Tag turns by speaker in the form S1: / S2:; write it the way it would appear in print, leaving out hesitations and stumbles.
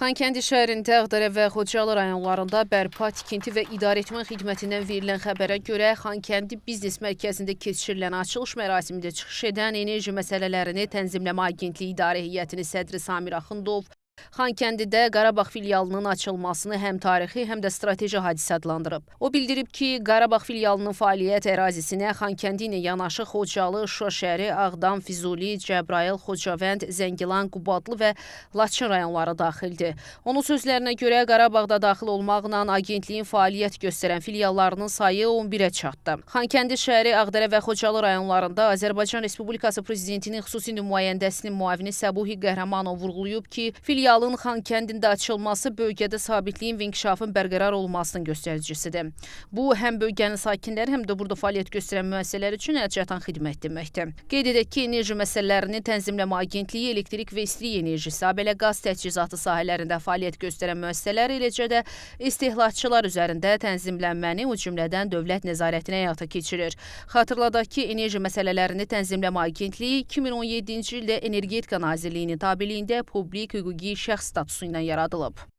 S1: Xankəndi şəhərində Ağdərə və Xocalı rayonlarında bərpa, tikinti və idarəetmə xidmətindən verilən xəbərə görə Xankəndi Biznes Mərkəzində keçirilən açılış mərasimində çıxış edən Enerji Məsələlərini Tənzimləmə Agentliyi İdarə Heyətinin sədri Samir Axundov, Xankəndidə Qarabağ filialının açılmasını həm tarixi, həm də strateji hadisə adlandırıb. O bildirib ki, Qarabağ filialının fəaliyyət ərazisinə Xankəndi ilə yanaşı Xocalı, Şuşa şəhəri, Ağdam, Füzuli, Cəbrayıl, Xocavənd, Zəngilan, Qubadlı və Laçın rayonları daxildir. Onun sözlərinə görə Qarabağda daxil olmaqla agentliyin fəaliyyət göstərən filiallarının sayı 11-ə çatdı. Xankəndi şəhəri, Ağdərə və Xocalı rayonlarında Azərbaycan Respublikası Prezidentinin xüsusi nümayəndəsinin müavini Səbuhi Qəhrəmanov vurğulayıb ki, filialın Xankəndində açılması bölgədə sabitliyin və inkişafın bərqərar olmasının göstəricisidir. Bu, həm bölgənin sakinləri, həm də burada fəaliyyət göstərən müəssisələr üçün əlçatan xidmət deməkdir. Qeyd edək ki, Enerji Məsələlərini Tənzimləmə Agentliyi elektrik və istilik enerjisi, habelə qaz təchizatı sahələrində fəaliyyət göstərən müəssisələr, eləcə də istehlakçılar üzərində tənzimlənməni, o cümlədən dövlət nəzarətini həyata keçirir. Xatırladaq ki, Enerji Məsələlərini Tənzimləmə Agentliyi 2017-ci ildə Energetika Nazirliyinin tabeliyində publik hüquqi şəxs statusu ilə yaradılıb.